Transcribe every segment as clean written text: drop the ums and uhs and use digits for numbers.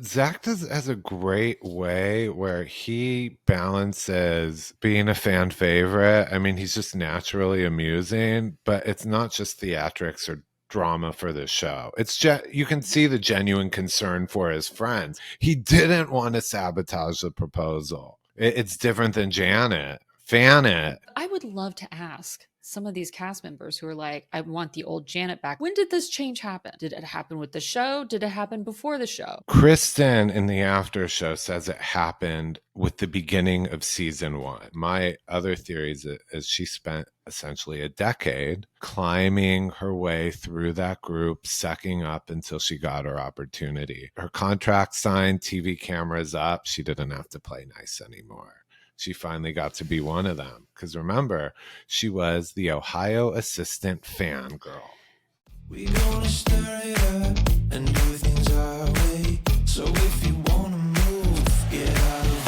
Zach has a great way where he balances being a fan favorite. I mean, he's just naturally amusing, but it's not just theatrics or drama for the show. You can see the genuine concern for his friends. He didn't want to sabotage the proposal. It's different than Janet. Fan it. I would love to ask some of these cast members who are like, I want the old Janet back. When did this change happen? Did it happen with the show? Did it happen before the show? Kristen in the after show says it happened with the beginning of season 1. My other theory is she spent essentially a decade climbing her way through that group, sucking up until she got her opportunity. Her contract signed, TV cameras up. She didn't have to play nice anymore. She finally got to be one of them. Because remember, she was the Ohio assistant fangirl. We gonna stir it up and do things our way. So if you wanna move, get out of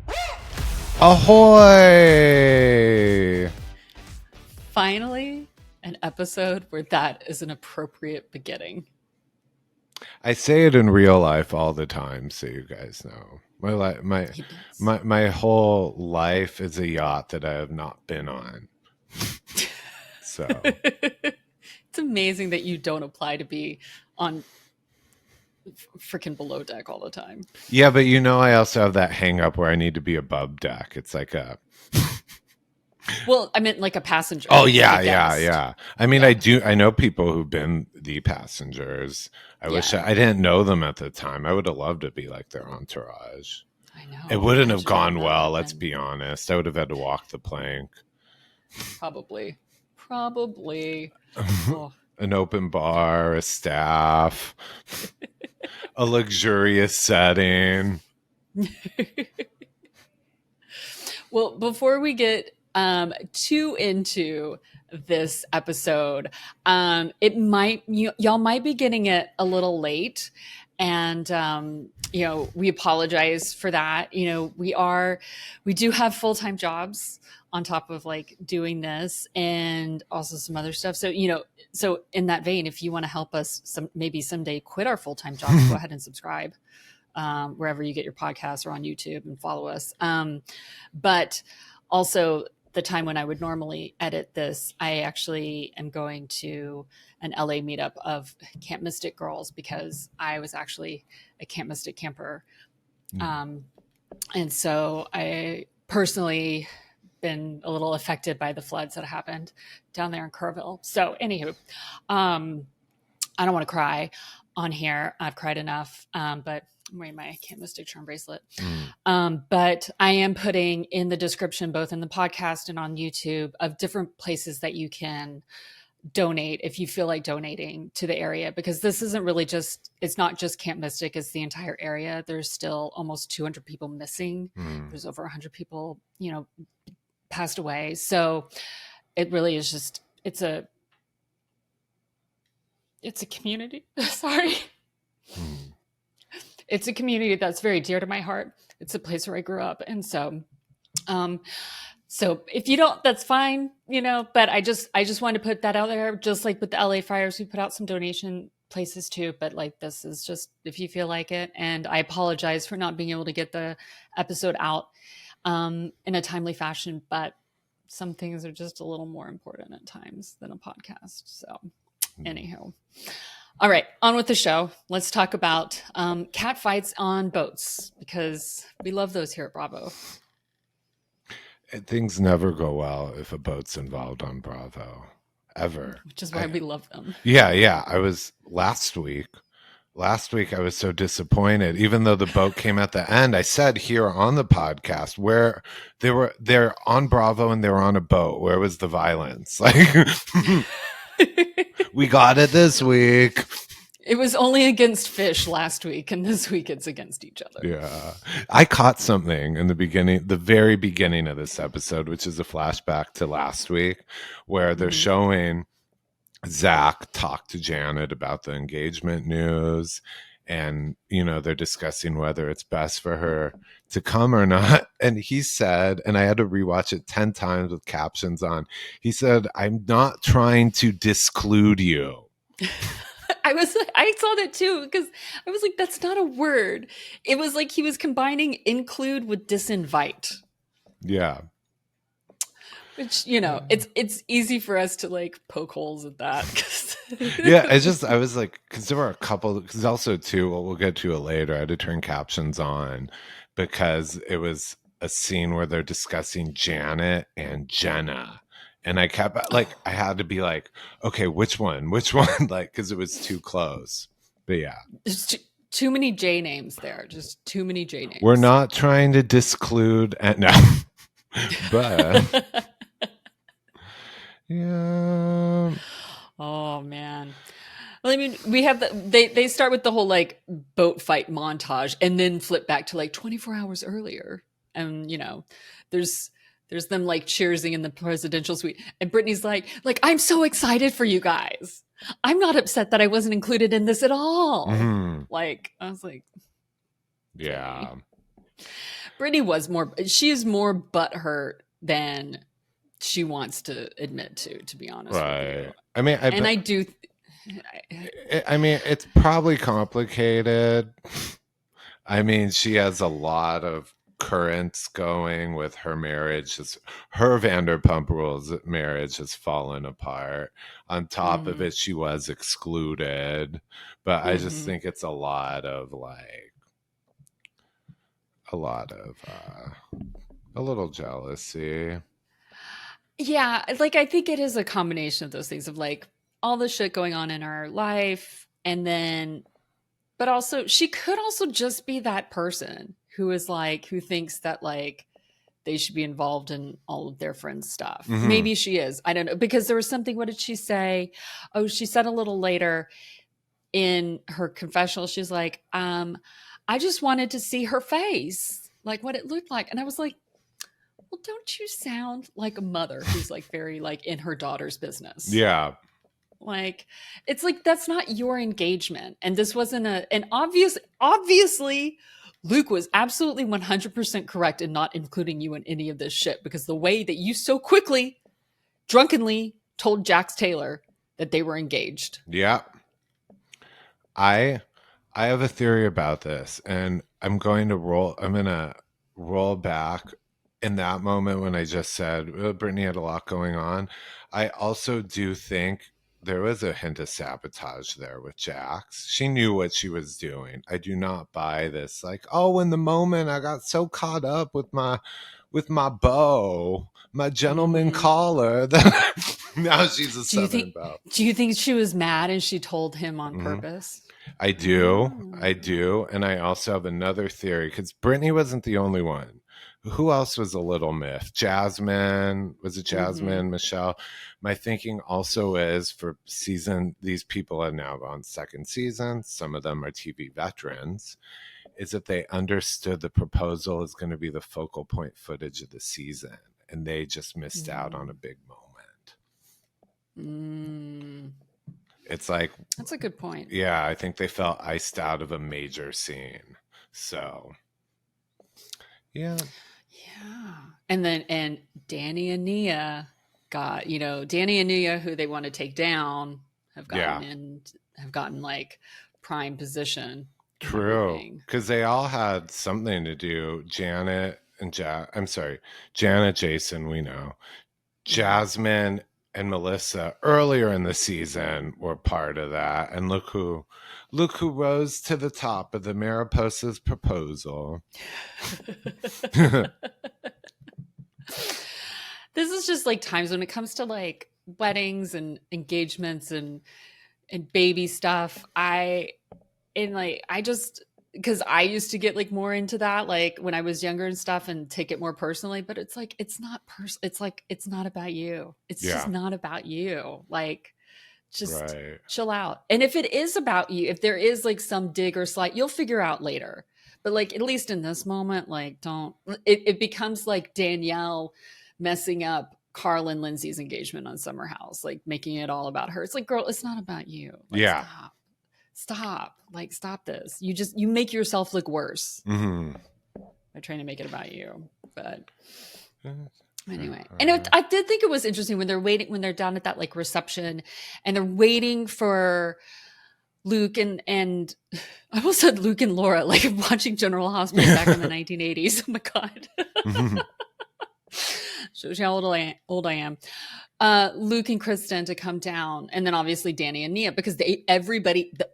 our way. Ahoy! Finally, an episode where that is an appropriate beginning. I say it in real life all the time, so you guys know. My whole life is a yacht that I have not been on. So it's amazing that you don't apply to be on freaking below deck all the time. Yeah, but you know, I also have that hang up where I need to be above deck. It's like a well, I meant like a passenger. Oh yeah. I mean, yeah. I know people who've been the passengers. I wish I didn't know them at the time. I would have loved to be like their entourage. I know. It wouldn't have gone well, let's be honest. I would have had to walk the plank. Probably. An open bar, a staff, a luxurious setting. Well, before we get too into this episode, y'all might be getting it a little late, and we apologize for that. We do have full-time jobs on top of like doing this and also some other stuff. So so in that vein, if you want to help us maybe someday quit our full-time jobs, go ahead and subscribe wherever you get your podcasts or on YouTube and follow us. But also, the time when I would normally edit this, I actually am going to an LA meetup of Camp Mystic girls because I was actually a Camp Mystic camper. And so I personally been a little affected by the floods that happened down there in Kerrville. So anywho, I don't want to cry on here. I've cried enough, but I'm wearing my Camp Mystic charm bracelet. But I am putting in the description, both in the podcast and on YouTube, of different places that you can donate if you feel like donating to the area, because this isn't really it's not just Camp Mystic, it's the entire area. There's still almost 200 people missing. There's over 100 people, passed away. So it really is just, it's a community. Sorry. It's a community that's very dear to my heart. It's a place where I grew up. And so, so if you don't, that's fine, but I just wanted to put that out there. Just like with the LA fires, we put out some donation places too, but like, this is just, if you feel like it. And I apologize for not being able to get the episode out in a timely fashion, but some things are just a little more important at times than a podcast. So anyhow. All right, on with the show. Let's talk about cat fights on boats, because we love those here at Bravo. Things never go well if a boat's involved on Bravo, ever. Which is why we love them. Yeah. I was last week I was so disappointed. Even though the boat came at the end, I said here on the podcast where they're on Bravo and they were on a boat. Where was the violence? Like we got it this week. It was only against fish last week, and this week it's against each other. Yeah. I caught something in the very beginning of this episode, which is a flashback to last week, where they're showing Zach talk to Janet about the engagement news. And, they're discussing whether it's best for her to come or not. And he said, and I had to rewatch it 10 times with captions on, he said, "I'm not trying to disclude you." I saw that too because I was like, that's not a word. It was like he was combining include with disinvite. Yeah. Which, it's easy for us to like poke holes at that. Yeah, I was like, because there were a couple, because also too, well, we'll get to it later. I had to turn captions on because it was a scene where they're discussing Janet and Jenna. And I kept like, I had to be like, okay, which one? Which one? Like, because it was too close. But yeah. There's too many J names there. Just too many J names. We're not trying to disclude. No. But. Yeah. Oh man. Well, I mean, we have they start with the whole like boat fight montage and then flip back to like 24 hours earlier. And there's them like cheersing in the presidential suite. And Brittany's like, I'm so excited for you guys. I'm not upset that I wasn't included in this at all. Mm-hmm. Like, I was like, yeah. Brittany she is more butthurt than she wants to admit to be honest with you. I mean, I mean, it's probably complicated. I mean, she has a lot of currents going with her marriage. Her Vanderpump Rules marriage has fallen apart. On top of it, she was excluded. But I just think it's a lot of a little jealousy. Yeah, like I think it is a combination of those things of like all the shit going on in our life and then but also she could also just be that person who thinks that like they should be involved in all of their friends' stuff. Mm-hmm. Maybe she is. I don't know because there was something, what did she say? Oh, she said a little later in her confessional, she's like, I just wanted to see her face, like what it looked like. And I was like, well, don't you sound like a mother who's like very like in her daughter's business? Yeah. Like, it's like, that's not your engagement. And this wasn't obviously Luke was absolutely 100% correct in not including you in any of this shit because the way that you so quickly, drunkenly told Jax Taylor that they were engaged. Yeah. I have a theory about this and I'm going to roll back in that moment when I just said Brittany had a lot going on. I also do think there was a hint of sabotage there with Jax. She knew what she was doing. I do not buy this like, oh, in the moment I got so caught up with my bow, my gentleman caller that now she's a southern bow. Do you think she was mad and she told him on purpose? I do. And I also have another theory because Brittany wasn't the only one. Who else was a little myth? Jasmine. Was it Jasmine? Michelle? My thinking also is these people are now on second season. Some of them are TV veterans. Is that they understood the proposal is going to be the focal point footage of the season. And they just missed out on a big moment. It's like... That's a good point. Yeah, I think they felt iced out of a major scene. So... Yeah. And Danny and Nia Danny and Nia, who they want to take down, have gotten like prime position. True. Because they all had something to do. Janet, Jason, we know. Jasmine and Melissa earlier in the season were part of that. And look who rose to the top of the Mariposa's proposal. This is just like times when it comes to like weddings and engagements and baby stuff. Because I used to get like more into that like when I was younger and stuff and take it more personally, but it's like it's not it's like it's not about you. It's just not about you. Like just chill out. And if it is about you, if there is like some dig or slight, you'll figure out later. But like at least in this moment, like don't it becomes like Danielle messing up Carl and Lindsay's engagement on Summer House, like making it all about her. It's like, girl, it's not about you. Like, stop this. You make yourself look worse by trying to make it about you. But anyway, and I did think it was interesting when they're down at that like reception and they're waiting for Luke and I almost said Luke and Laura, like watching General Hospital back in the 1980s. Oh my God. Shows you how old I am. Luke and Kristen to come down, and then obviously Danny and Nia, because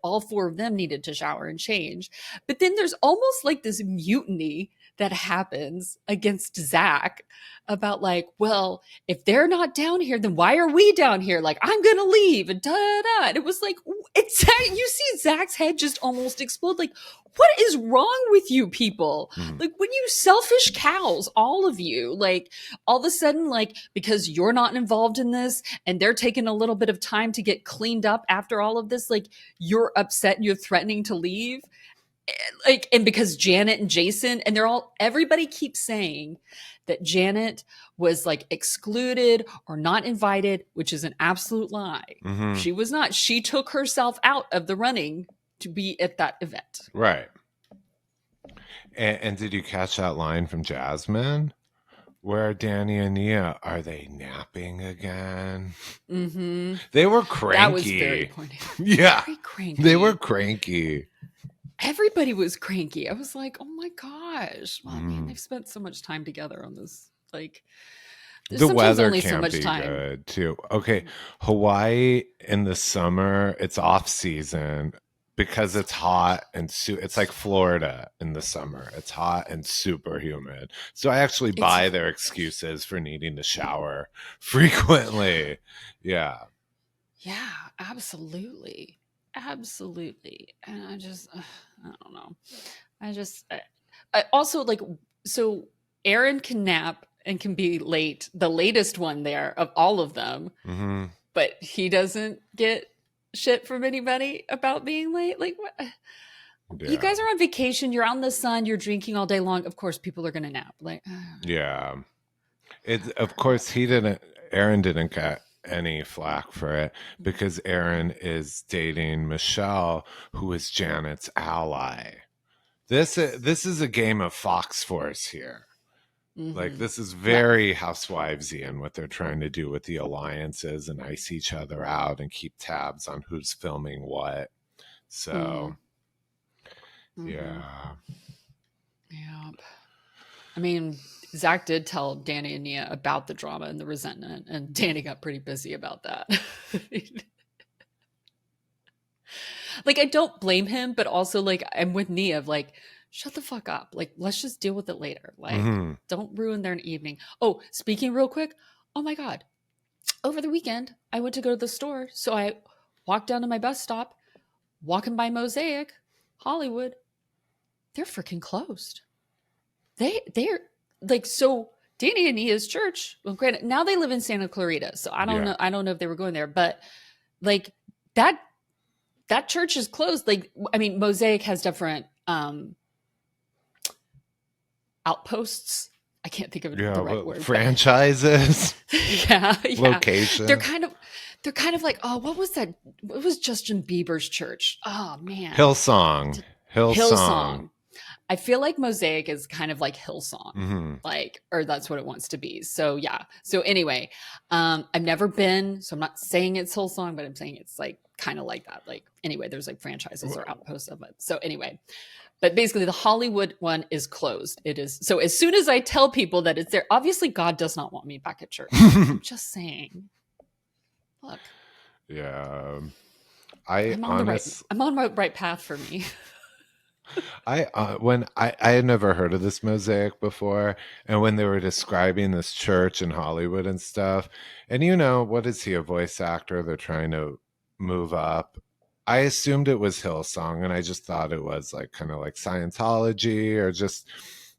all four of them needed to shower and change. But then there's almost like this mutiny that happens against Zach about like, well, if they're not down here, then why are we down here? Like, I'm gonna leave and da da. And it was like, you see Zach's head just almost explode. Like, what is wrong with you people? Like, when you selfish cows, all of you, like, all of a sudden, like, because you're not involved in this and they're taking a little bit of time to get cleaned up after all of this, like, you're upset and you're threatening to leave. Like, and because Janet and Jason, and everybody keeps saying that Janet was like excluded or not invited, which is an absolute lie. She was not. She took herself out of the running to be at that event. Right. And did you catch that line from Jasmine? Where Danny and Nia, are they napping again? They were cranky. That was very pointed. Yeah. Very cranky. They were cranky. Everybody was cranky. I was like, oh my gosh. Well, I mean, they've spent so much time together on this. Like, the weather can't be good too. Okay, Hawaii in the summer, it's off season because it's hot and it's like Florida in the summer. It's hot and super humid. So I actually buy their excuses for needing to shower frequently. Yeah. Yeah, absolutely. Absolutely. And I don't know. I also like, so Aaron can nap and can be late, the latest one there of all of them, but he doesn't get shit from anybody about being late. Like, what? Yeah. You guys are on vacation. You're out in the sun. You're drinking all day long. Of course, people are going to nap. Like, yeah. Of course, Aaron didn't get any flack for it because Aaron is dating Michelle, who is Janet's ally. This is a game of Fox Force here. Like, this is very Housewivesian what they're trying to do with the alliances and ice each other out and keep tabs on who's filming what. So, yeah. I mean, Zach did tell Danny and Nia about the drama and the resentment, and Danny got pretty busy about that. Like, I don't blame him, but also, like, I'm with Nia of like, shut the fuck up. Like, let's just deal with it later. Like, don't ruin their evening. Oh, speaking real quick. Oh my God. Over the weekend, I went to go to the store. So I walked down to my bus stop, walking by Mosaic, Hollywood. They're freaking closed. They're like, so Danny and Nia's church, well, granted, now they live in Santa Clarita. So I don't know. I don't know if they were going there, but like that church is closed. Like, I mean, Mosaic has different, outposts. I can't think of the right word. Franchises. Yeah. Location. They're kind of like, oh, what was that? What was Justin Bieber's church? Oh man. Hillsong. I feel like Mosaic is kind of like Hillsong, like, or that's what it wants to be. So yeah. So anyway, I've never been, so I'm not saying it's Hillsong, but I'm saying it's like kind of like that. Like, anyway, there's like franchises or outposts of it. So anyway, but basically the Hollywood one is closed. It is. So as soon as I tell people that it's there, obviously God does not want me back at church. I'm just saying. Look. Yeah. I'm on the right path for me. I had never heard of this Mosaic before, and when they were describing this church in Hollywood and stuff, and what is he, a voice actor? They're trying to move up. I assumed it was Hillsong, and I just thought it was like kind of like Scientology, or just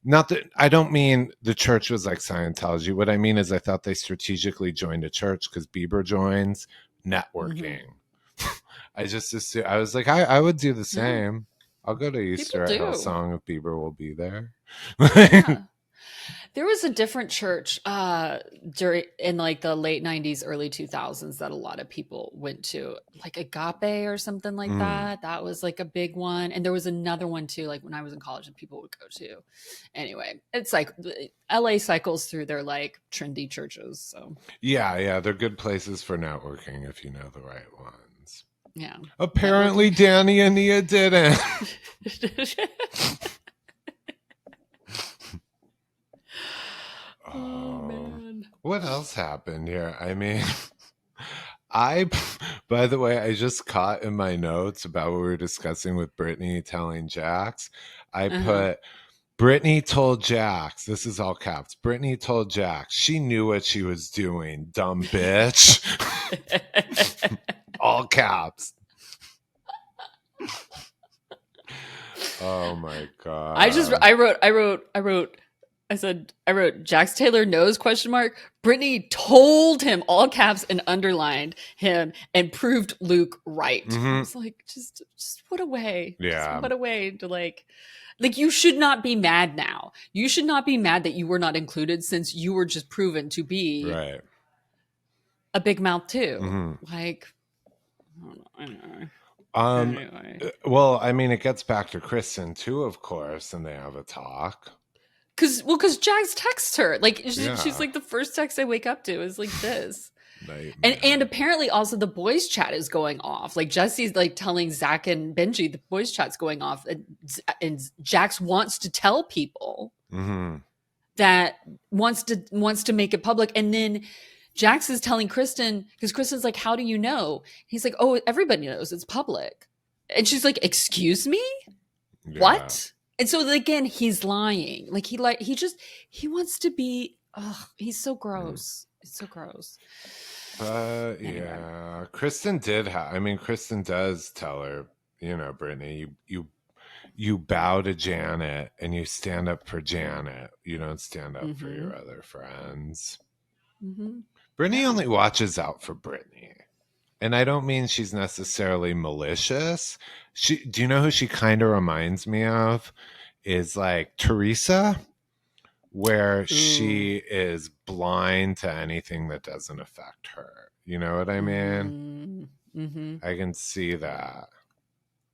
not that. I don't mean the church was like Scientology. What I mean is I thought they strategically joined a church because Bieber joins networking. I just assumed, I was like, I would do the same. I'll go to Easter at Hillsong if Bieber will be there. Yeah. There was a different church in like the late 90s, early 2000s that a lot of people went to, like Agape or something like that. That was like a big one. And there was another one too, like when I was in college and people would go to. Anyway, it's like LA cycles through their like trendy churches. So yeah, they're good places for networking if you know the right ones. Yeah. Apparently, Danny and Nia didn't. Oh man. What else happened here? I mean, by the way, I just caught in my notes about what we were discussing with Brittany telling Jax. I put, Brittany told Jax, this is all caps. Brittany told Jax, she knew what she was doing, dumb bitch. All caps. Oh my God. I wrote Jax Taylor knows ? Brittany told him, all caps, and underlined him and proved Luke right. I was like, just what a way. Yeah. Just what a way to like you should not be mad now. You should not be mad that you were not included since you were just proven to be a big mouth too. Like, I don't know. Anyway. Well, I mean, it gets back to Kristen too, of course, and they have a talk. Because Jax texts her. Like, she's like, the first text I wake up to is like this. And apparently also the boys chat is going off. Like, Jesse's like telling Zach and Benji the boys chat's going off. And Jax wants to tell people that wants to make it public. And then Jax is telling Kristen, because Kristen's like, how do you know? He's like, oh, everybody knows, it's public. And she's like, excuse me? Yeah. What? And so again, he's lying. Like he wants to be, he's so gross. It's so gross. Anyway. Yeah, Kristen Kristen does tell her, Brittany, you bow to Janet and you stand up for Janet. You don't stand up for your other friends. Brittany only watches out for Brittany. And I don't mean she's necessarily malicious. Do you know who she kind of reminds me of? Is like Teresa, where she is blind to anything that doesn't affect her. You know what I mean? I can see that.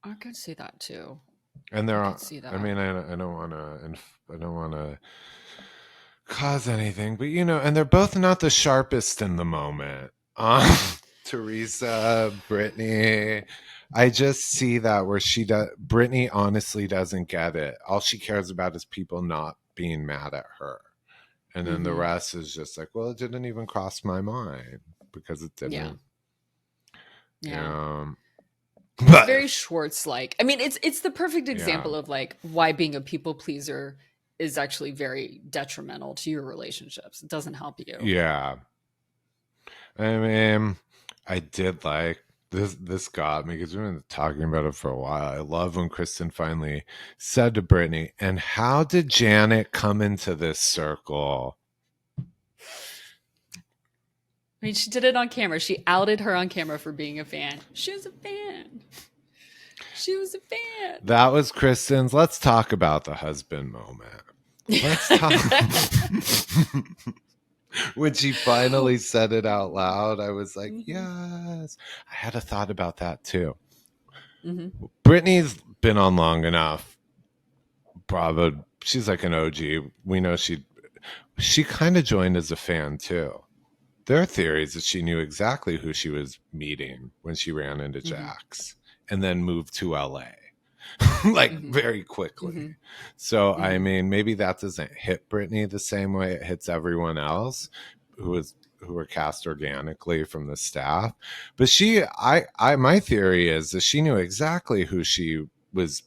I can see that too. And there are. I mean, I don't want to cause anything, but and they're both not the sharpest in the moment. Teresa, Brittany, I just see that where Brittany honestly doesn't get it. All she cares about is people not being mad at her. And then the rest is just like, well, it didn't even cross my mind because it didn't. Yeah. It's very Schwartz-like. I mean, it's the perfect example of like why being a people pleaser is actually very detrimental to your relationships. It doesn't help you. Yeah. I mean, I did like this got me because we've been talking about it for a while. I love when Kristen finally said to Brittany, and how did Janet come into this circle? I mean, she did it on camera. She outed her on camera for being a fan. She was a fan. She was a fan. That was Kristen's. Let's talk about the husband moment. Let's talk. When she finally said it out loud, I was like, yes. I had a thought about that too. Brittany's been on long enough. Bravo. She's like an OG. We know she kind of joined as a fan too. There are theories that she knew exactly who she was meeting when she ran into Jax and then moved to LA. Like very quickly. So I mean, maybe that doesn't hit Brittany the same way it hits everyone else who were cast organically from the staff. But my theory is that she knew exactly who she was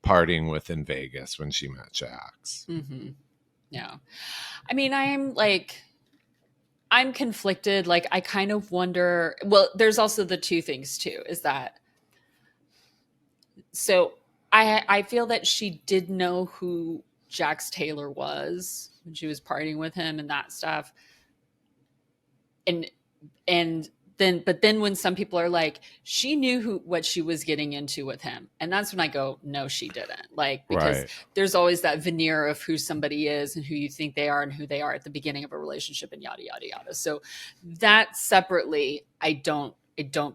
partying with in Vegas when she met Jax. Yeah. I mean, I'm conflicted. Like, I kind of wonder, well, there's also the two things too, is that, so I feel that she did know who Jax Taylor was when she was partying with him and that stuff. But then when some people are like, she knew what she was getting into with him. And that's when I go, no, she didn't. Like, because there's always that veneer of who somebody is and who you think they are and who they are at the beginning of a relationship and yada, yada, yada. So that separately, I don't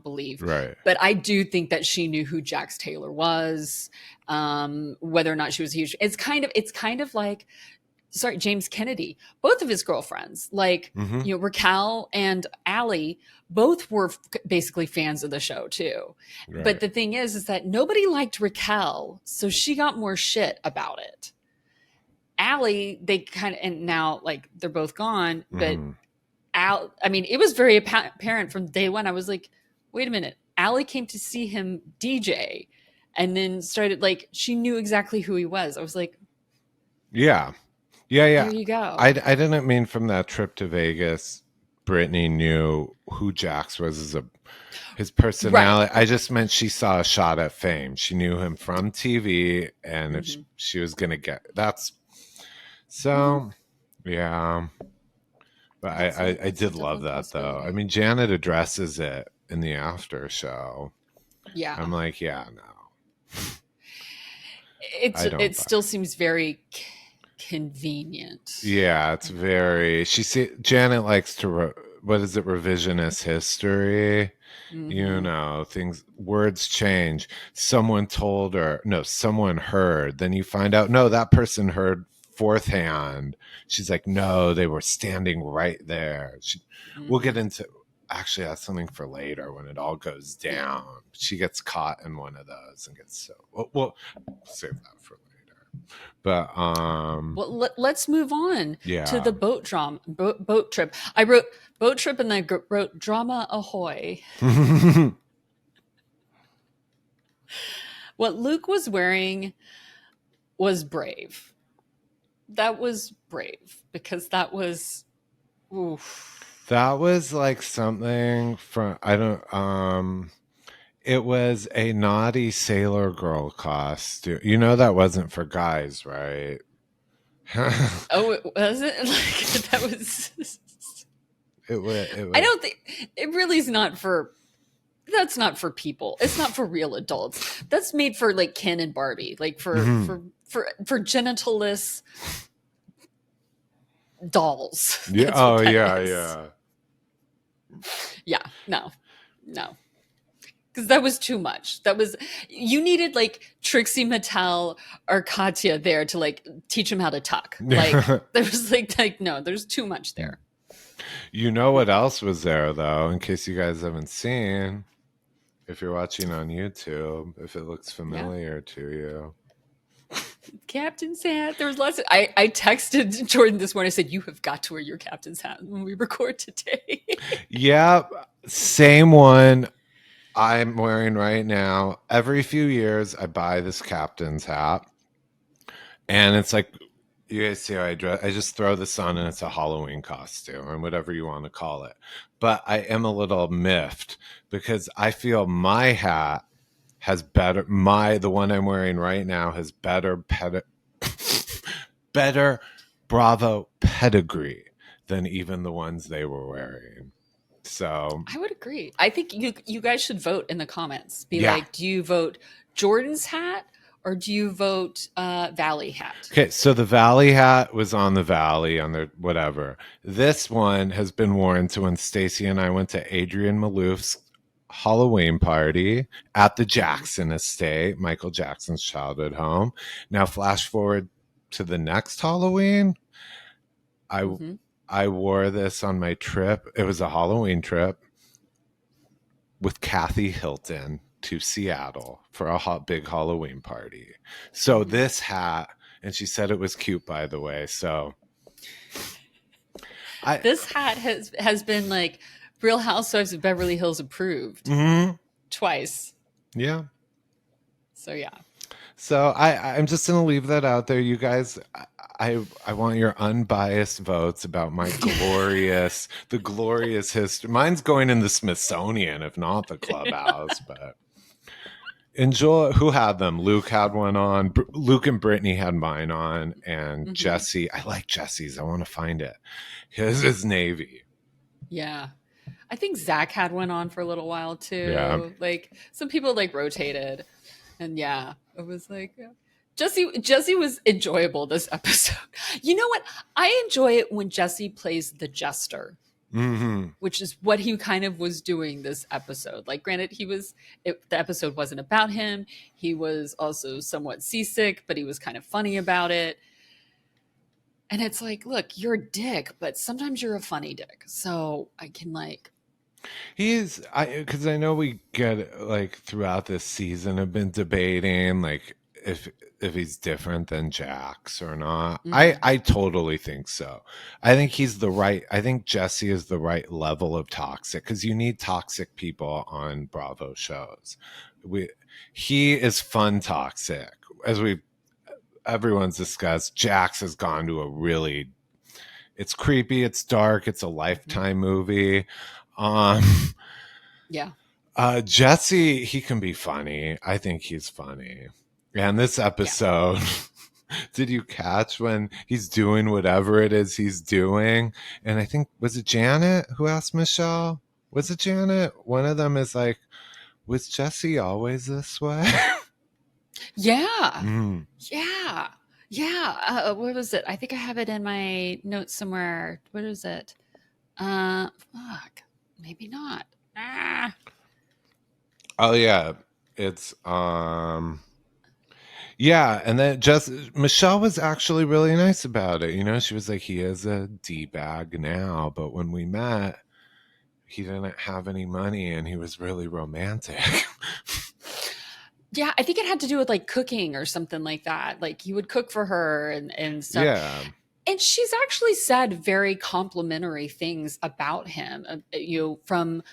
believe. Right. But I do think that she knew who Jax Taylor was, whether or not she was huge. It's kind of like, James Kennedy, both of his girlfriends, like, Mm-hmm. Raquel and Allie, both were basically fans of the show too. But Right. the thing is that nobody liked Raquel, so she got more shit about it. Allie, they kind of, and now like they're both gone, but Mm-hmm. I mean, it was very apparent from day one. I was like, wait a minute. Allie came to see him DJ and then started like, she knew exactly who he was. I was like, Yeah. Yeah. there Yeah. you go. I didn't mean from that trip to Vegas, Brittany knew who Jax was as his Right. personality. I just meant she saw a shot at fame. She knew him from TV, and if Mm-hmm. she was going to get that's Mm-hmm. so, yeah. But I It's a did love definite that though. I possibility. mean, Janet addresses it in the after show. Yeah. I'm like, yeah, no, I don't It buy still it. seems very convenient. Yeah, it's very. Janet likes to. What is it? Revisionist history. Mm-hmm. Things, words change. Someone told her, no, someone heard. Then you find out, no, that person heard fourth hand. She's like, no, they were standing right there. We'll get Mm-hmm. into, actually, that's something for later when it all goes Yeah. down. She gets caught in one of those and gets so, we'll save that for later. But, Well, let's move on to yeah. the boat trip. I wrote boat trip and I wrote drama ahoy. What Luke was wearing was brave. That was brave because that was, oof. That was like something from I don't it was a naughty Sailor Girl costume. You know that wasn't for guys, right? Oh, it was it? Like that was. It I was don't think it really is not for. That's not for people. It's not for real adults. That's made for like Ken and Barbie, like Mhm. for genitalless dolls. Yeah, That's what oh that yeah, is. yeah. Yeah, no, because that was too much. That was you needed like Trixie Mattel or Katya there to like teach him how to tuck. Like there was like no, there's too much there. You know what else was there though, in case you guys haven't seen, if you're watching on YouTube, if it looks Yeah, familiar to you. captain's hat. There was lots of. I texted Jordan this morning. I said you have got to wear your captain's hat when we record today. Yeah, same one I'm wearing right now. Every few years, I buy this captain's hat, and it's like you guys see how I dress. I just throw this on, and it's a Halloween costume or whatever you want to call it. But I am a little miffed because I feel my hat has better. The one I'm wearing right now has better Bravo pedigree than even the ones they were wearing. So I would agree. I think you guys should vote in the comments. Be yeah. like, do you vote Jordan's hat or do you vote Valley hat? Okay, so the Valley hat was on the Valley on their whatever. This one has been worn to when Stacy and I went to Adrian Malouf's Halloween party at the Mhm. Jackson estate, Michael Jackson's childhood home. Now flash forward to the next Halloween. I Mhm. I wore this on my trip. It was a Halloween trip with Kathy Hilton to Seattle for a big Halloween party. So Mhm. this hat, and she said it was cute, by the way. So I, This hat has been like Real Housewives of Beverly Hills approved mhm, twice. yeah. So yeah. So I'm just gonna leave that out there, you guys. I want your unbiased votes about the glorious history. Mine's going in the Smithsonian, if not the clubhouse, but. Enjoy. Who had them? Luke had one on. Luke and Brittany had mine on, and Mhm. Jesse. I like Jesse's. I want to find it. His is navy. Yeah. I think Zach had one on for a little while Yeah. too. Like some people like rotated. And yeah, it was like yeah. Jesse was enjoyable this episode. You know what? I enjoy it when Jesse plays the jester, Mm-hmm. which is what he kind of was doing this episode. Like, granted, the episode wasn't about him. He was also somewhat seasick, but he was kind of funny about it. And it's like, look, you're a dick, but sometimes you're a funny dick. So I can like, because I know we get like throughout this season have been debating like if he's different than Jax or not. I totally think so. I think Jesse is the right level of toxic, because you need toxic people on Bravo shows. He is fun toxic, as everyone's discussed. Jax has gone to a really, it's creepy, it's dark, it's a Lifetime movie. yeah. Jesse, he can be funny. I think he's funny. And this episode, did you catch when he's doing whatever it is he's doing? And I think, was it Janet who asked Michelle? Was it Janet? One of them is like, was Jesse always this way? Yeah. Yeah. Yeah. What was it? I think I have it in my notes somewhere. What is it? Fuck. Maybe not. Oh yeah. It's yeah, and then just Michelle was actually really nice about it. You know, she was like, he is a D-bag now, but when we met, he didn't have any money and he was really romantic. Yeah, I think it had to do with like cooking or something like that. Like he would cook for her and stuff. Yeah. And she's actually said very complimentary things about him, from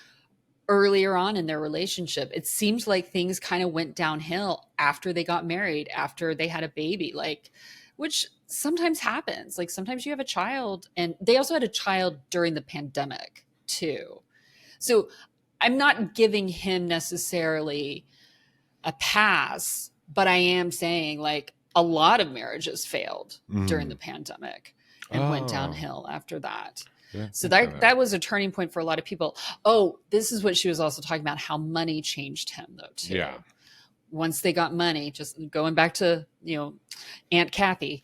earlier on in their relationship. It seems like things kind of went downhill after they got married, after they had a baby, like, which sometimes happens. Like sometimes you have a child, and they also had a child during the pandemic too. So I'm not giving him necessarily a pass, but I am saying like a lot of marriages failed during the pandemic and went downhill after that. Yeah, so that was a turning point for a lot of people. Oh, this is what she was also talking about, how money changed him though too. Yeah. Once they got money, just going back to, Aunt Kathy,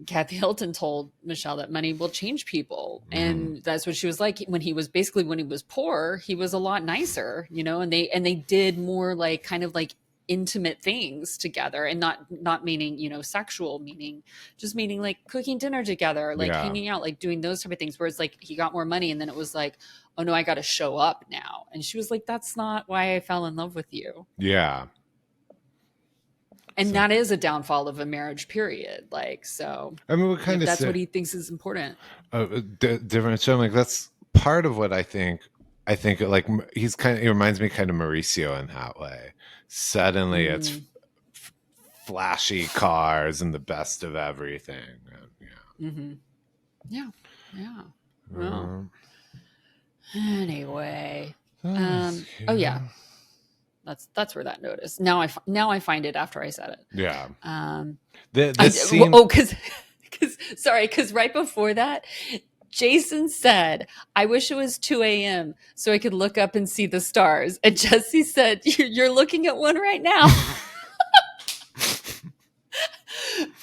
Kathy Hilton told Michelle that money will change people. And that's what she was like when he was poor, he was a lot nicer, and they did more like kind of like intimate things together, and not meaning, sexual, meaning like cooking dinner together, like hanging out, like doing those type of things, where it's like he got more money and then it was like, oh no, I got to show up now. And she was like, that's not why I fell in love with you. Yeah. And that is a downfall of a marriage, period. Like, so I mean, that's what he thinks is important. Different. So like, that's part of what I think like he reminds me kind of Mauricio in that way. Suddenly it's flashy cars and the best of everything. Yeah. Well, anyway. Oh yeah. That's where that note is. Now I find it after I said it. Yeah. Because right before that, Jason said, I wish it was 2 a.m. so I could look up and see the stars. And Jesse said, you're looking at one right now.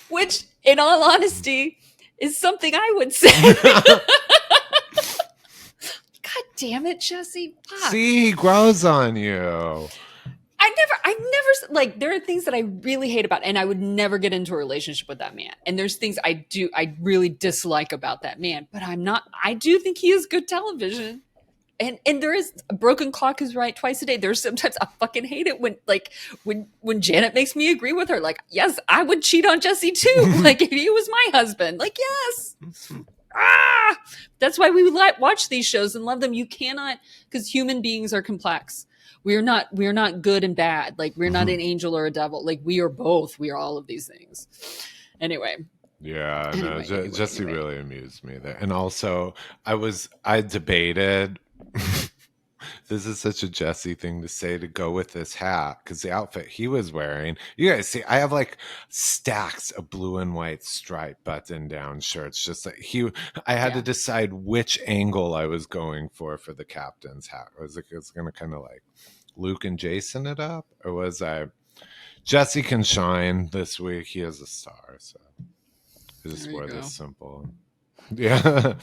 Which, in all honesty, is something I would say. God damn it, Jesse. Fuck. See, he grows on you. I never, like, there are things that I really hate about, and I would never get into a relationship with that man. And there's things I really dislike about that man, but I do think he is good television. And there is, a broken clock is right twice a day. There's sometimes I fucking hate it when Janet makes me agree with her. Like, yes, I would cheat on Jesse too. Like, if he was my husband, like, yes. That's why we watch these shows and love them. You cannot, because human beings are complex. We're not good and bad. Like, we're not an angel or a devil. Like, we are both. We are all of these things. Anyway. Yeah, Jesse really amused me there. And also, I debated. This is such a Jesse thing to say, to go with this hat, because the outfit he was wearing, you guys see, I have like stacks of blue and white striped button down shirts. Just like I had to decide which angle I was going for the captain's hat. Was it going to kind of like Luke and Jason it up, or was Jesse can shine this week? He is a star, so I just wore this simple. Yeah.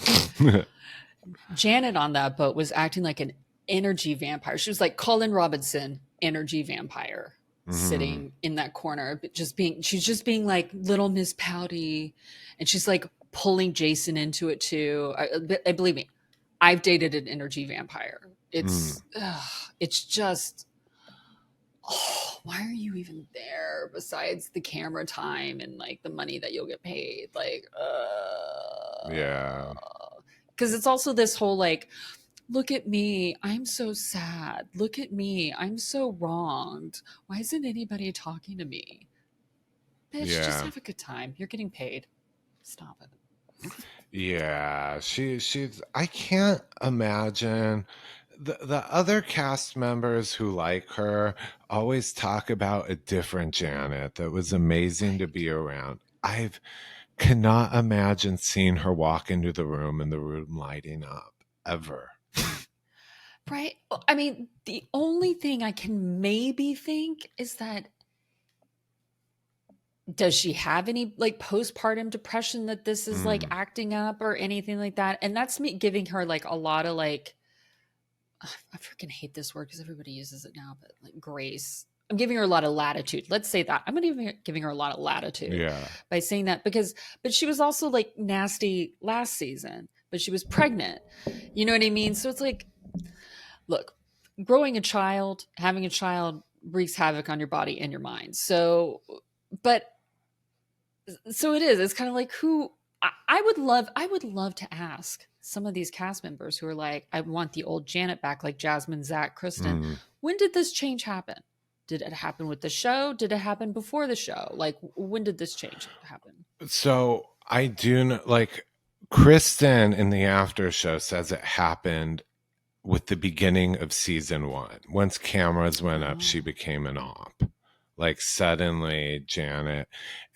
Janet on that boat was acting like an energy vampire. She was like Colin Robinson, energy vampire, sitting in that corner, but she's just being like little Miss Pouty, and she's like pulling Jason into it too. I believe me, I've dated an energy vampire. It's just, oh, why are you even there besides the camera time and like the money that you'll get paid? Like, Yeah. because it's also this whole like, look at me, I'm so sad. Look at me, I'm so wronged. Why isn't anybody talking to me? Bitch, just Yeah. have a good time. You're getting paid. Stop it. Yeah. She's I can't imagine the other cast members who like her always talk about a different Janet that was amazing to Right. be around. I cannot imagine seeing her walk into the room and the room lighting up ever. Right. I mean, the only thing I can maybe think is that, does she have any like postpartum depression that this is like Mm, acting up or anything like that? And that's me giving her like a lot of like, I freaking hate this word because everybody uses it now, but like grace. I'm giving her a lot of latitude. Let's say that. I'm gonna giving her a lot of latitude yeah. by saying that, because, but she was also like nasty last season, but she was pregnant. You know what I mean? So it's like, look, growing a child, having a child wreaks havoc on your body and your mind. So, but so it is. It's kind of like who I would love to ask some of these cast members who are like, I want the old Janet back, like Jasmine, Zach, Kristen. Mm. When did this change happen? Did it happen with the show? Did it happen before the show? Like, when did this change happen? So I do like Kristen in the after show says it happened with the beginning of season 1. Once cameras went up, she Oh, became an op. Like suddenly Janet.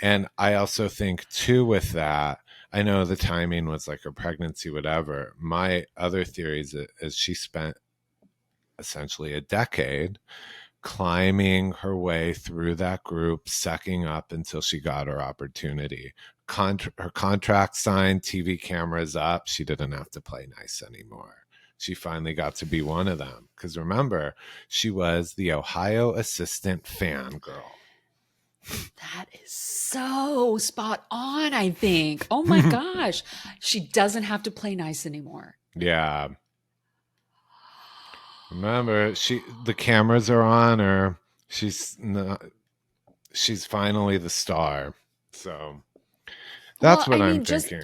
And I also think too with that, I know the timing was like her pregnancy, whatever. My other theory is she spent essentially a decade climbing her way through that group, sucking up until she got her opportunity. Her contract signed, TV cameras up. She didn't have to play nice anymore. She finally got to be one of them. Because remember, she was the Ohio assistant fangirl. that is so spot on, I think. Oh my gosh. She doesn't have to play nice anymore. Yeah. Remember, the cameras are on her. She's finally the star. So that's Well, what I I'm mean, thinking.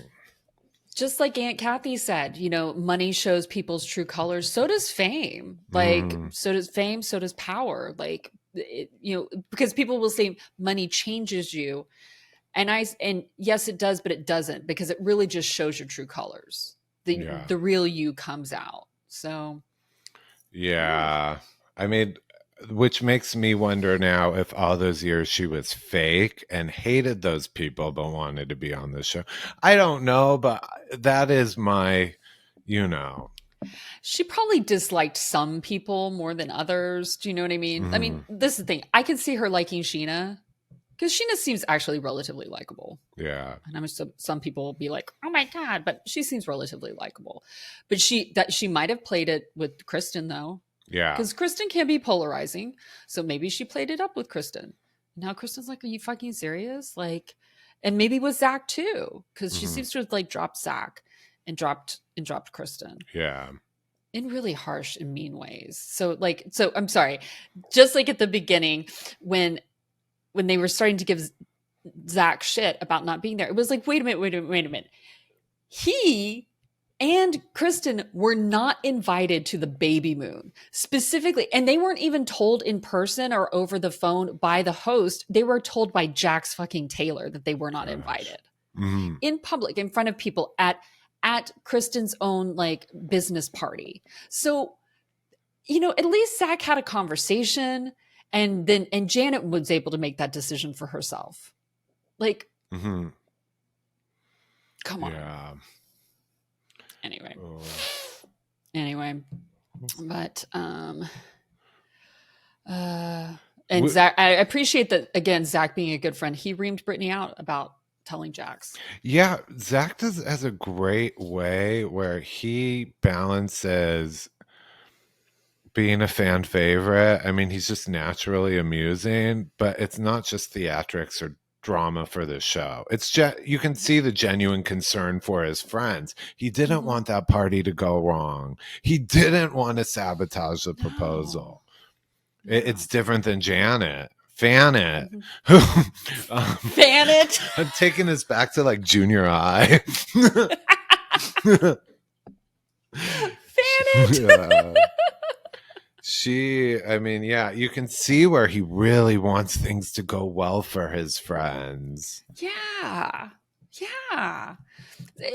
just like Aunt Kathy said, you know, money shows people's true colors. So does fame. Like, Mm, so does fame. So does power. Like, you know, because people will say money changes you, and yes, it does, but it doesn't, because it really just shows your true colors. yeah. The real you comes out. So, ooh. Yeah. I mean, which makes me wonder now if all those years she was fake and hated those people but wanted to be on the show. I don't know, but that is my, you know. She probably disliked some people more than others. Do you know what I mean? I mean, Mhm. this is the thing. I could see her liking Sheena, because Sheena seems actually relatively likable. Yeah. And I'm sure some people will be like, "Oh my god," but she seems relatively likable. But she might have played it with Kristen though, Yeah. because Kristen can be polarizing. So maybe she played it up with Kristen. Now Kristen's like, "Are you fucking serious?" Like, and maybe with Zach too, because she Mhm. seems to have like dropped Zach and dropped Kristen Yeah. in really harsh and mean ways. So like, so I'm sorry, just like at the beginning when they were starting to give Zach shit about not being there, it was like, wait a minute, wait a minute. He and Kristen were not invited to the baby moon specifically, and they weren't even told in person or over the phone by the host. They were told by Jax fucking Taylor that they were not Gosh. invited Mhm. in public in front of people at Kristen's own like business party. So, you know, at least Zach had a conversation, and Janet was able to make that decision for herself. Like, Mhm. come on. Yeah. Anyway. Oh. Anyway, but uh and Wh- Zach, I appreciate that again, Zach being a good friend. He reamed Brittany out about telling Jax. Yeah, Zach has a great way where he balances being a fan favorite. I mean, he's just naturally amusing, but it's not just theatrics or drama for the show. It's you can see the genuine concern for his friends. He didn't want that party to go wrong. He didn't want to sabotage the proposal. It's different than Janet. Fan it. Fan it. I'm taking this back to like junior high. Fan it. I mean, yeah, you can see where he really wants things to go well for his friends. Yeah. Yeah.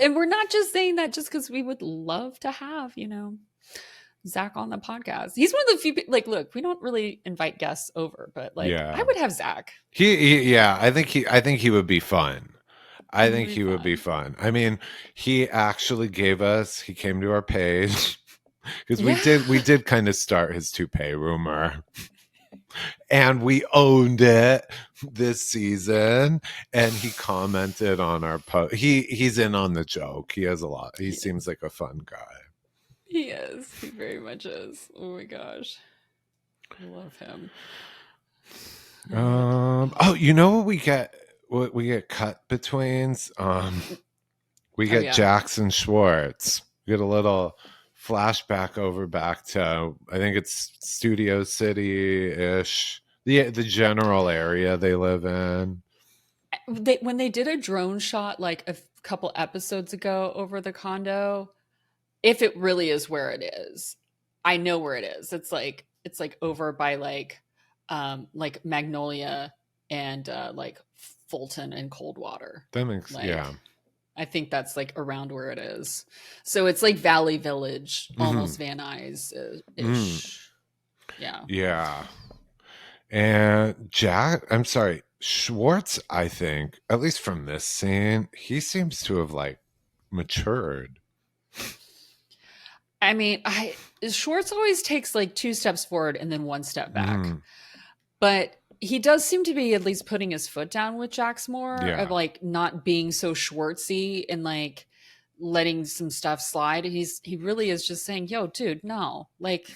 And we're not just saying that just because we would love to have, Zach on the podcast. He's one of the few, like, look, we don't really invite guests over, but like, I would have Zach. I think he would be fun. I think he would be fun. I mean, he actually he came to our page because we did kind of start his toupee rumor. And we owned it this season, and he commented on our post. He's in on the joke. He has a lot. He seems like a fun guy. He is. He very much is. Oh my gosh, I love him. Oh, you know what we get? What we get cut betweens? We get Jax and Schwartz. We get a little flashback back to, I think it's Studio City-ish, the general area they live in. When they did a drone shot like a couple episodes ago over the condo, if it really is where it is, I know where it is. It's like over by like Magnolia and like Fulton and Coldwater. That makes I think that's like around where it is. So it's like Valley Village, almost Van Nuys ish. Yeah. Yeah. And Schwartz, I think, at least from this scene, he seems to have like matured. I mean, Schwartz always takes like 2 steps forward and then 1 step back. But he does seem to be at least putting his foot down with Jax more, of like not being so Schwartzy and like letting some stuff slide. He really is just saying, yo, dude, no, like,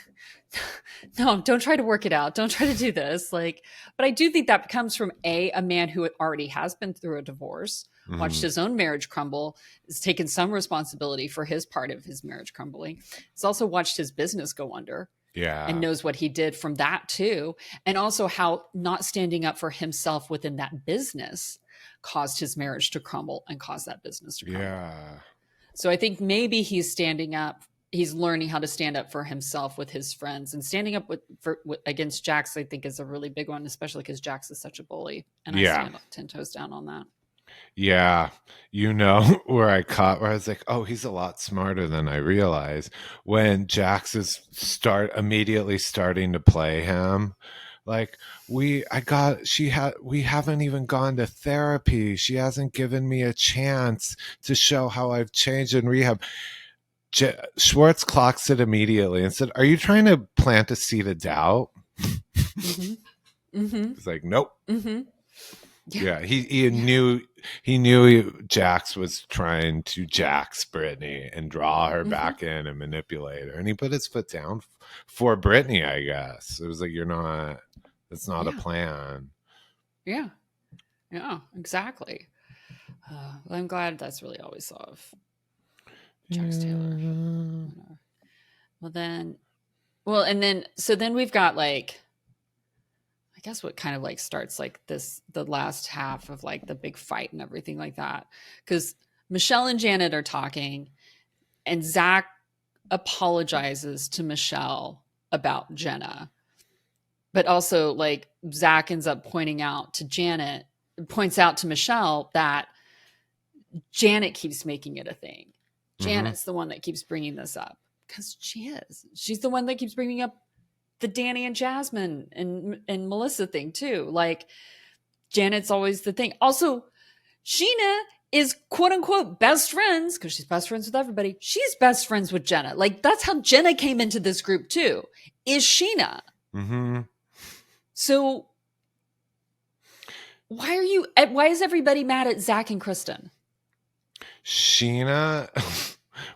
no, don't try to work it out. Don't try to do this. Like, but I do think that comes from a man who already has been through a divorce, watched his own marriage crumble, has taken some responsibility for his part of his marriage crumbling. He's also watched his business go under. Yeah. And knows what he did from that too. And also how not standing up for himself within that business caused his marriage to crumble and caused that business to crumble. Yeah. So I think maybe he's standing up. He's learning how to stand up for himself with his friends, and standing up against Jax, I think, is a really big one, especially because Jax is such a bully. And I stand 10 toes down on that. Yeah. Where I was like, oh, he's a lot smarter than I realized. When Jax is immediately starting to play him, like we haven't even gone to therapy. She hasn't given me a chance to show how I've changed in rehab. Schwartz clocks it immediately and said, are you trying to plant a seed of doubt? It's like, nope. Yeah, he knew Jax was trying to Jax Brittany and draw her back in and manipulate her, and he put his foot down for Brittany. I guess it was like, it's not a plan. Yeah, exactly. I'm glad that's really all we saw of Jax Taylor. So then we've got like, I guess what kind of like starts like the last half of like the big fight and everything like that. Because Michelle and Janet are talking, and Zach apologizes to Michelle about Jenna. But also like Zach ends up points out to Michelle that Janet keeps making it a thing. Janet's the one that keeps bringing this up, because she's the one that keeps bringing up the Danny and Jasmine and Melissa thing too. Like, Janet's always the thing. Also, Sheena is quote unquote best friends, because she's best friends with everybody. She's best friends with Jenna. Like, that's how Jenna came into this group too, is Sheena. So why is everybody mad at Zach and Kristen? Sheena,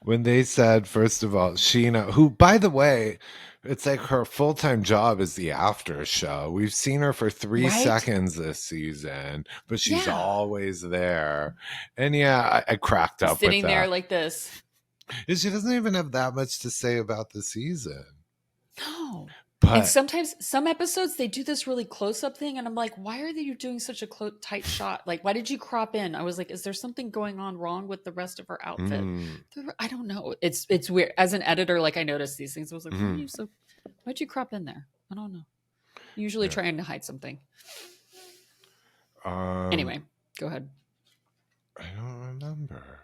when they said, first of all, Sheena, who, by the way, It's like her full-time job is the after show. We've seen her for 3 seconds this season, but she's Yeah. always there. And yeah, I cracked up with Sitting there that. like this. And she doesn't even have that much to say about the season. No. And But sometimes some episodes they do this really close up thing, and I'm like, why are you doing such a tight shot? Like, why did you crop in? I was like, is there something going on wrong with the rest of her outfit? I don't know. It's weird. As an editor, like I noticed these things. I was like, why'd you crop in there? I don't know. Usually trying to hide something. Anyway, go ahead. I don't remember.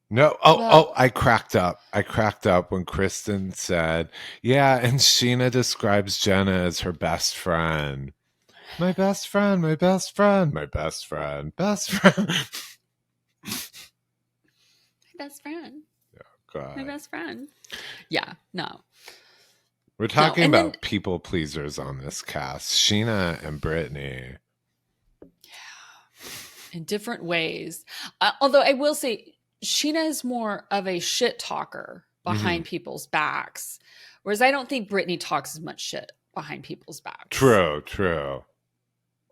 No. Oh, I cracked up. I cracked up when Kristen said, yeah, and Sheena describes Jenna as her best friend. My best friend, my best friend, my best friend, best friend. My best friend. Oh, God. My best friend. Yeah, no. We're talking about people pleasers on this cast. Sheena and Brittany. Yeah. In different ways. Although I will say, Sheena is more of a shit talker behind people's backs, whereas I don't think Brittany talks as much shit behind people's backs. True.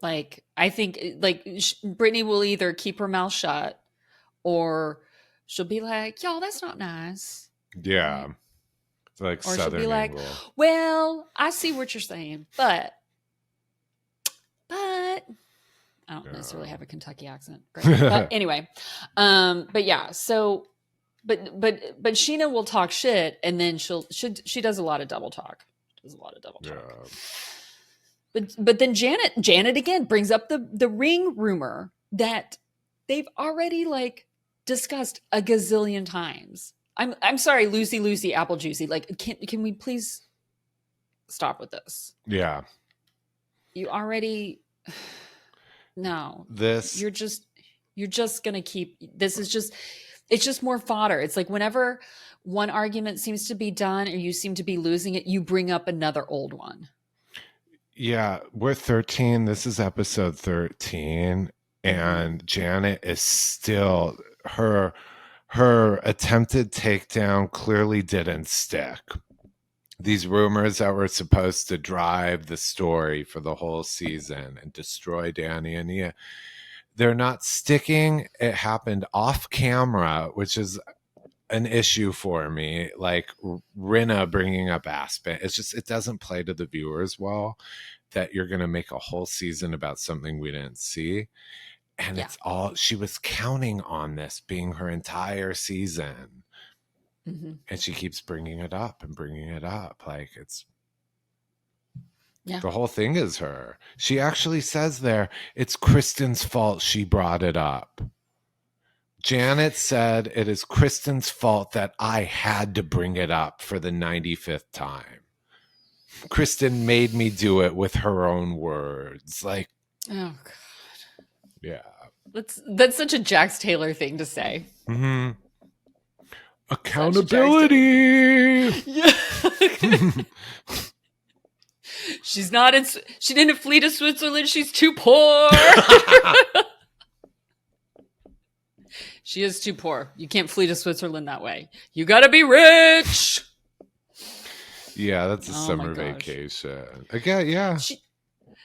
Like, I think like Brittany will either keep her mouth shut or she'll be like, yo, that's not nice. Yeah. Right? It's like or Southern she'll be like, English. well, I see what you're saying, but I don't necessarily have a Kentucky accent. Great. But anyway, but yeah, so, but Sheena will talk shit, and then she does a lot of double talk. Yeah. But then Janet again brings up the ring rumor that they've already like discussed a gazillion times. I'm sorry, Lucy Apple Juicy. Like, can we please stop with this? Yeah. You already. No, you're just gonna keep this is just it's just more fodder. It's like whenever one argument seems to be done or you seem to be losing it, you bring up another old one. Yeah, we're 13. This is episode 13, and Janet is still her attempted takedown clearly didn't stick. These rumors that were supposed to drive the story for the whole season and destroy Danny and Nia, they're not sticking. It happened off camera, which is an issue for me. Like Rinna bringing up Aspen, it doesn't play to the viewers well that you're going to make a whole season about something we didn't see. And it's all, she was counting on this being her entire season. And she keeps bringing it up. Like the whole thing is her. She actually says there, it's Kristen's fault she brought it up. Janet said it is Kristen's fault that I had to bring it up for the 95th time. Kristen made me do it with her own words. Like, oh God. Yeah. That's such a Jax Taylor thing to say. Accountability. Yeah. She didn't flee to Switzerland. She's too poor. She is too poor. You can't flee to Switzerland that way. You got to be rich. Yeah, that's a summer vacation. Again, yeah.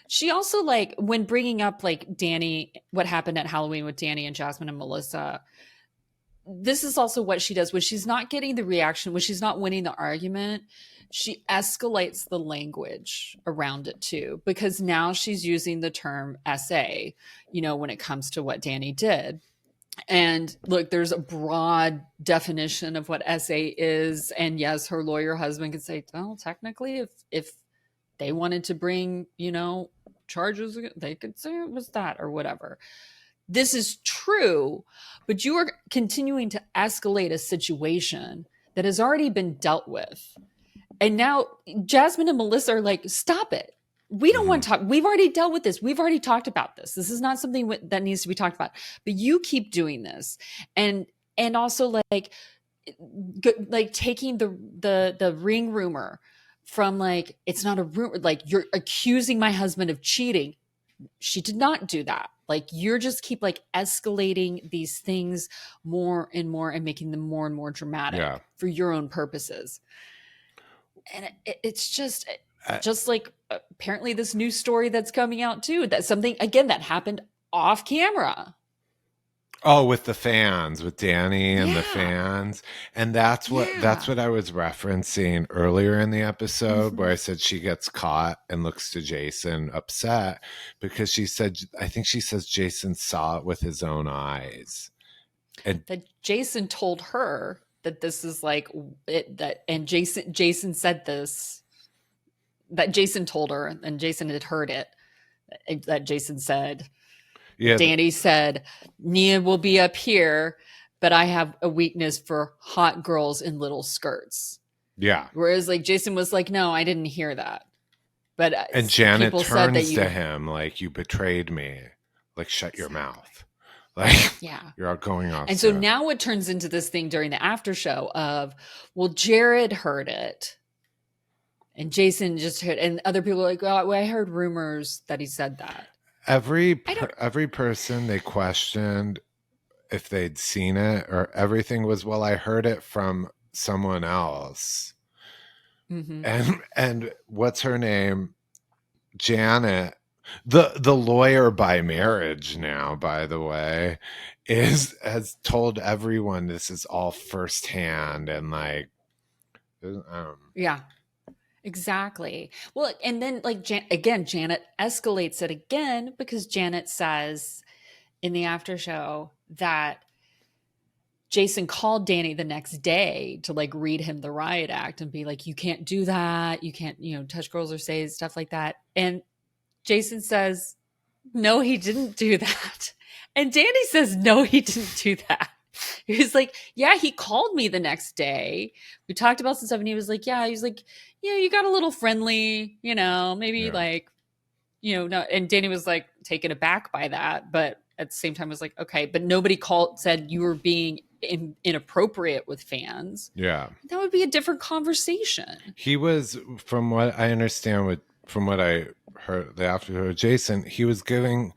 She also, like, when bringing up, like, Danny, what happened at Halloween with Danny and Jasmine and Melissa, this is also what she does. When she's not getting the reaction, when she's not winning the argument, she escalates the language around it, too. Because now she's using the term SA, when it comes to what Danny did. And look, there's a broad definition of what SA is. And yes, her lawyer husband could say, well, technically, if they wanted to bring, charges, they could say it was that or whatever. This is true, but you are continuing to escalate a situation that has already been dealt with. And now Jasmine and Melissa are like, stop it. We don't want to talk. We've already dealt with this. We've already talked about this. This is not something that needs to be talked about. But you keep doing this, and also like taking the ring rumor from like it's not a rumor. Like you're accusing my husband of cheating. She did not do that. Like you're just keep like escalating these things more and more and making them more and more dramatic for your own purposes. and it's just like apparently this new story that's coming out too. That's something again that happened off camera. Oh, with the fans, with Danny and the Yeah. fans. And that's what I was referencing earlier in the episode where I said she gets caught and looks to Jason upset because I think she says Jason saw it with his own eyes. And that Jason told her that this is like it, that, and Jason said this, that Jason told her, and Jason had heard it, that Jason said, Danny said, Nia will be up here, but I have a weakness for hot girls in little skirts. Yeah. Whereas like Jason was like, no, I didn't hear that. But and Janet turns to him like, you betrayed me. Like, shut your mouth. Like, yeah, you're outgoing officer. And so now it turns into this thing during the after show of, well, Jared heard it. And Jason just heard, and other people are like, well, I heard rumors that he said that. Every person they questioned if they'd seen it or everything was, well, I heard it from someone else. And what's her name? Janet, the lawyer by marriage now, by the way, has told everyone this is all firsthand and like, yeah. Exactly. Well, and then like again, Janet escalates it again because Janet says in the after show that Jason called Danny the next day to like read him the riot act and be like, you can't do that. You can't, touch girls or say stuff like that. And Jason says, no, he didn't do that. And Danny says, no, he didn't do that. He was like, yeah, he called me the next day. We talked about some stuff and he was like, yeah, you got a little friendly, maybe like, no. And Danny was like taken aback by that. But at the same time was like, okay, but nobody said you were being inappropriate with fans. Yeah. That would be a different conversation. He was, from what I understand, from what I heard the after show, Jason, he was giving,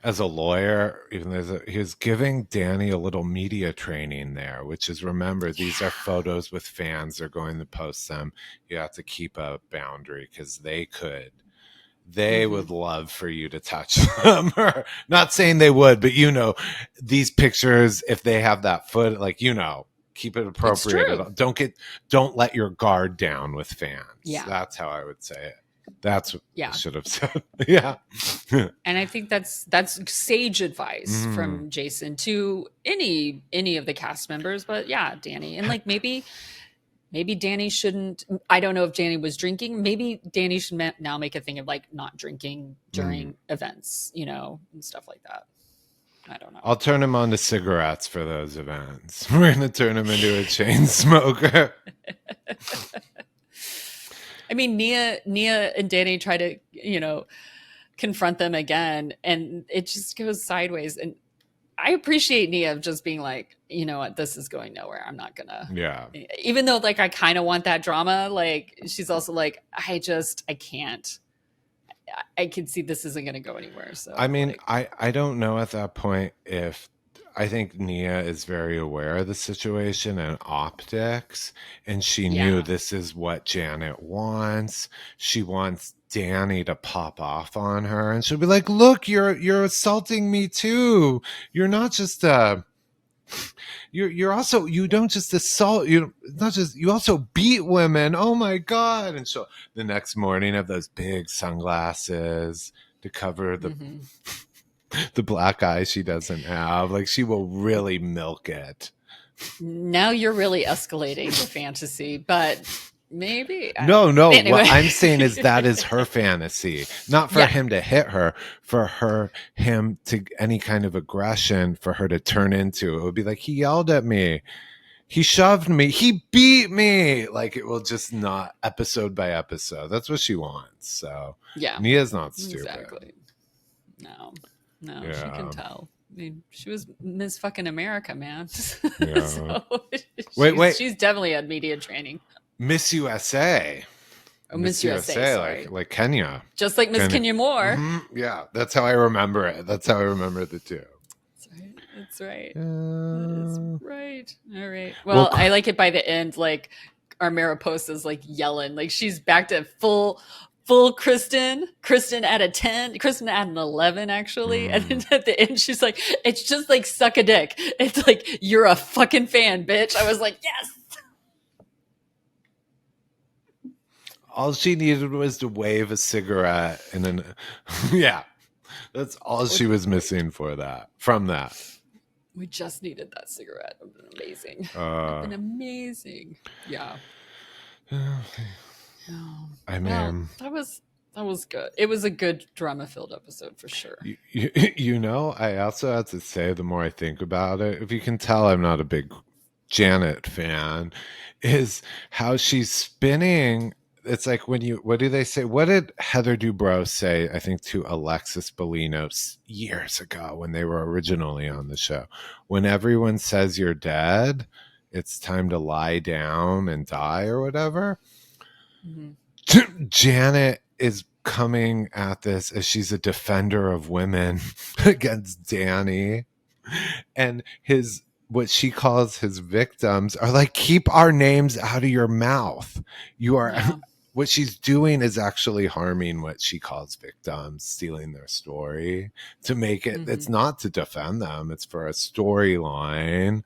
as a lawyer, he was giving Danny a little media training there, which is, remember, these are photos with fans. They're going to post them. You have to keep a boundary because they would love for you to touch them. Or, not saying they would, but these pictures, if they have that foot, like, keep it appropriate. Don't let your guard down with fans. Yeah. That's how I would say it. That's what I should have said. Yeah. And I think that's sage advice from Jason to any of the cast members. But yeah, Danny. And like maybe Danny shouldn't, I don't know if Danny was drinking. Maybe Danny should now make a thing of like not drinking during events, and stuff like that. I don't know. I'll turn him on to cigarettes for those events. We're going to turn him into a chain smoker. I mean, Nia and Danny try to, confront them again, and it just goes sideways. And I appreciate Nia just being like, you know what, this is going nowhere. I'm not gonna. Yeah. Even though, like, I kind of want that drama. Like, she's also like, I can't. I can see this isn't going to go anywhere. So I mean, I don't know at that point if. I think Nia is very aware of the situation and optics, and she knew this is what Janet wants. She wants Danny to pop off on her, and she'll be like, "Look, you're assaulting me too. You're not just you're also, you don't just assault, you also beat women. Oh my god!" And so the next morning have those big sunglasses to cover the. The black eye she doesn't have. Like, she will really milk it. Now you're really escalating the fantasy, but maybe. No. Anyway. What I'm saying is that is her fantasy. Not for him to hit her, for him to any kind of aggression, for her to turn into. It would be like, he yelled at me. He shoved me. He beat me. Like, it will just not episode by episode. That's what she wants. So yeah, Nia's not stupid. Exactly. No, she can tell. I mean, she was Miss fucking America, man. Yeah. So wait. She's definitely had media training. Miss USA. Oh, Miss USA, like Kenya. Just like Miss Kenya Moore. Mm-hmm. Yeah, that's how I remember it. That's how I remember the two. That's right. That's right. All right. Well, I like it by the end. Like, our Mariposa's like yelling, like she's back to full Kristen at a 10, Kristen at an 11 actually. And then at the end she's like, it's just like suck a dick. It's like, you're a fucking fan, bitch. I was like, yes. All she needed was to wave a cigarette and then yeah. That's all she was missing from that. We just needed that cigarette. It would have been amazing. It would have been amazing. Yeah. I mean, that was good. It was a good drama-filled episode for sure. You know, I also have to say, the more I think about it, if you can tell I'm not a big Janet fan, is how she's spinning. It's like what do they say? What did Heather Dubrow say, I think, to Alexis Bellino years ago when they were originally on the show? When everyone says you're dead, it's time to lie down and die or whatever. Mm-hmm. Janet is coming at this as she's a defender of women against Danny, and what she calls his victims are like, keep our names out of your mouth. You are what she's doing is actually harming what she calls victims, stealing their story to make it. It's not to defend them, it's for a storyline.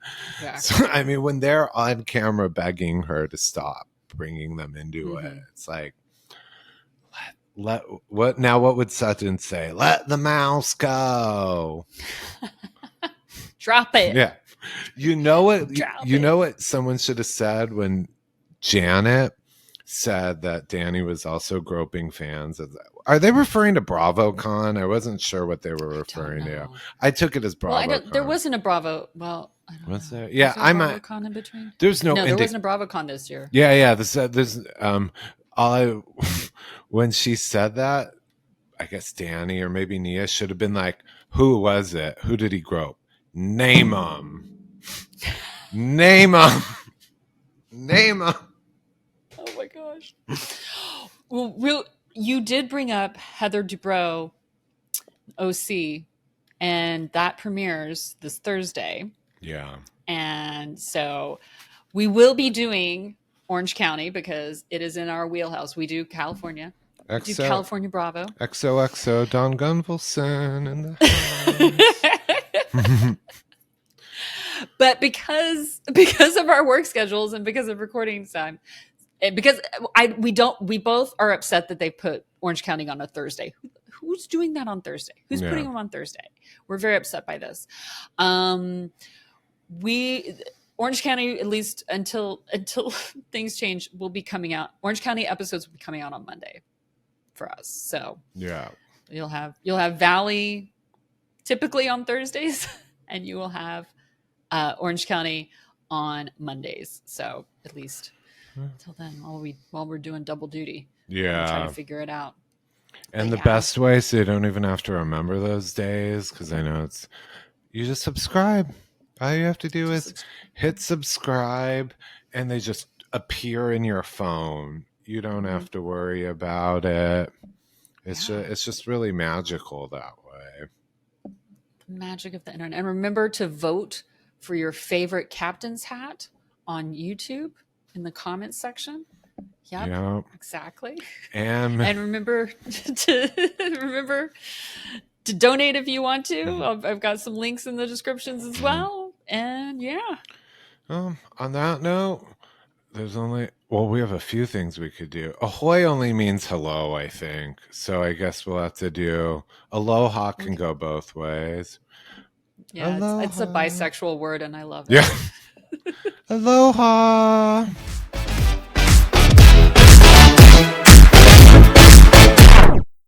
So I mean, when they're on camera begging her to stop bringing them into it, it's like, let what would Sutton say? Let the mouse go. Drop it. Yeah. You know what someone should have said when Janet said that Danny was also groping fans? Are they referring to BravoCon? I wasn't sure what they were referring to. I took it as BravoCon. Well, there wasn't a Bravo. Well, I don't know. There? Yeah, I'm BravoCon in between. There's there wasn't a BravoCon this year. Yeah. There's when she said that, I guess Danny or maybe Nia should have been like, who was it? Who did he grope? Name him. Name him. Name him. Oh my gosh. Well, you did bring up Heather Dubrow, OC, and that premieres this Thursday. Yeah. And so we will be doing Orange County because it is in our wheelhouse. We do California. We do California Bravo. XOXO Don Gunvalson in the house. But because of our work schedules and because of recording time, because we both are upset that they put Orange County on a Thursday. Who's doing that on Thursday? Who's putting them on Thursday? We're very upset by this. Orange County, at least until things change, will be coming out. Orange County episodes will be coming out on Monday for us. So yeah, you'll have Valley typically on Thursdays, and you will have Orange County on Mondays. So at least until then, while we're doing double duty, trying to figure it out. And the best way, so you don't even have to remember those days, because I know you just subscribe. All you have to do is hit subscribe, and they just appear in your phone. You don't have to worry about it. It's just really magical that way. The magic of the internet. And remember to vote for your favorite captain's hat on YouTube in the comments section. Yep. Exactly. And remember to donate if you want to. I've got some links in the descriptions as well. And on that note, we have a few things we could do. Ahoy only means hello, I think. So I guess we'll have to do aloha can go both ways. Yeah, it's a bisexual word and I love it. Yeah. Aloha.